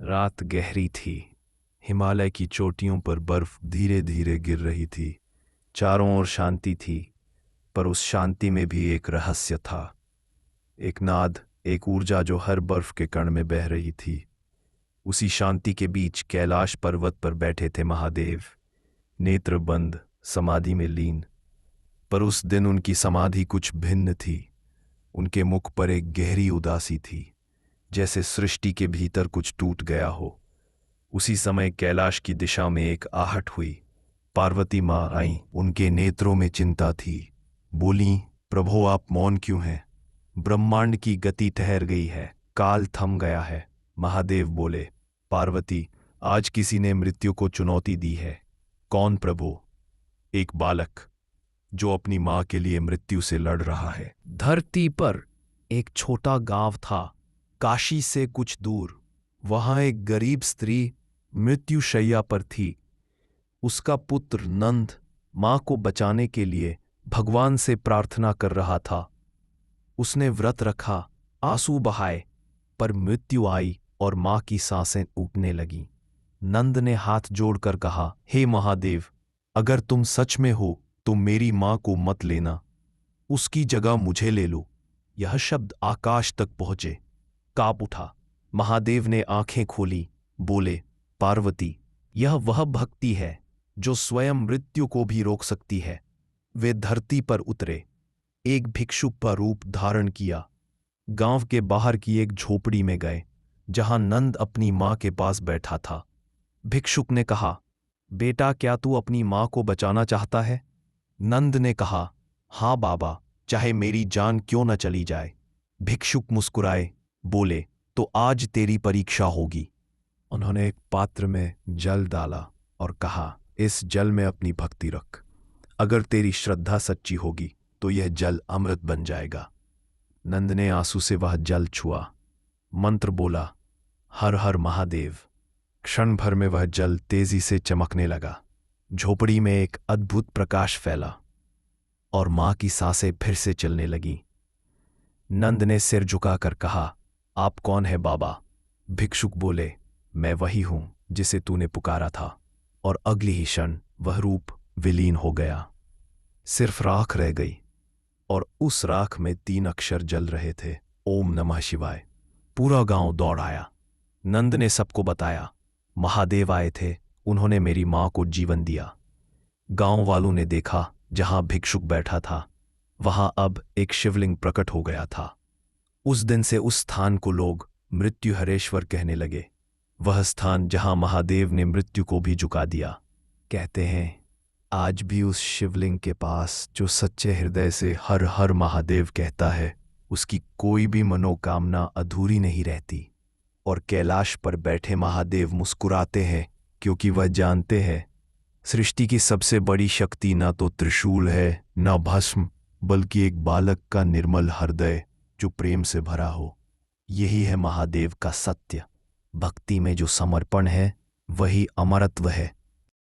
रात गहरी थी। हिमालय की चोटियों पर बर्फ धीरे धीरे गिर रही थी। चारों ओर शांति थी, पर उस शांति में भी एक रहस्य था। एक नाद, एक ऊर्जा जो हर बर्फ के कण में बह रही थी। उसी शांति के बीच कैलाश पर्वत पर बैठे थे महादेव, नेत्र बंद, समाधि में लीन। पर उस दिन उनकी समाधि कुछ भिन्न थी। उनके मुख पर एक गहरी उदासी थी, जैसे सृष्टि के भीतर कुछ टूट गया हो। उसी समय कैलाश की दिशा में एक आहट हुई। पार्वती माँ आईं। उनके नेत्रों में चिंता थी। बोली, प्रभो आप मौन क्यों हैं? ब्रह्मांड की गति ठहर गई है, काल थम गया है। महादेव बोले, पार्वती, आज किसी ने मृत्यु को चुनौती दी है। कौन प्रभु? एक बालक, जो अपनी माँ के लिए मृत्यु से लड़ रहा है। धरती पर एक छोटा गांव था, काशी से कुछ दूर। वहां एक गरीब स्त्री मृत्युशैया पर थी। उसका पुत्र नंद मां को बचाने के लिए भगवान से प्रार्थना कर रहा था। उसने व्रत रखा, आंसू बहाए, पर मृत्यु आई और मां की सांसें उठने लगीं। नंद ने हाथ जोड़कर कहा, हे महादेव, अगर तुम सच में हो तो मेरी मां को मत लेना, उसकी जगह मुझे ले लो। यह शब्द आकाश तक पहुंचे। कांप उठा। महादेव ने आंखें खोली, बोले, पार्वती, यह वह भक्ति है जो स्वयं मृत्यु को भी रोक सकती है। वे धरती पर उतरे, एक भिक्षुक का रूप धारण किया। गांव के बाहर की एक झोपड़ी में गए, जहां नंद अपनी मां के पास बैठा था। भिक्षुक ने कहा, बेटा, क्या तू अपनी मां को बचाना चाहता है? नंद ने कहा, हाँ बाबा, चाहे मेरी जान क्यों न चली जाए। भिक्षुक मुस्कुराए, बोले, तो आज तेरी परीक्षा होगी। उन्होंने एक पात्र में जल डाला और कहा, इस जल में अपनी भक्ति रख। अगर तेरी श्रद्धा सच्ची होगी तो यह जल अमृत बन जाएगा। नंद ने आंसू से वह जल छुआ, मंत्र बोला, हर हर महादेव। क्षण भर में वह जल तेजी से चमकने लगा। झोपड़ी में एक अद्भुत प्रकाश फैला और मां की सांसें फिर से चलने लगीं। नंद ने सिर झुकाकर कहा, आप कौन है बाबा? भिक्षुक बोले, मैं वही हूं जिसे तूने पुकारा था। और अगली ही क्षण वह रूप विलीन हो गया। सिर्फ राख रह गई, और उस राख में 3 अक्षर जल रहे थे, ओम नमः शिवाय। पूरा गांव दौड़ आया। नंद ने सबको बताया, महादेव आए थे, उन्होंने मेरी मां को जीवन दिया। गांव वालों ने देखा, जहां भिक्षुक बैठा था वहां अब एक शिवलिंग प्रकट हो गया था। उस दिन से उस स्थान को लोग मृत्युहरेश्वर कहने लगे, वह स्थान जहां महादेव ने मृत्यु को भी झुका दिया। कहते हैं, आज भी उस शिवलिंग के पास जो सच्चे हृदय से हर हर महादेव कहता है, उसकी कोई भी मनोकामना अधूरी नहीं रहती। और कैलाश पर बैठे महादेव मुस्कुराते हैं, क्योंकि वह जानते हैं सृष्टि की सबसे बड़ी शक्ति ना तो त्रिशूल है, ना भस्म, बल्कि एक बालक का निर्मल हृदय जो प्रेम से भरा हो। यही है महादेव का सत्य। भक्ति में जो समर्पण है, वही अमरत्व है।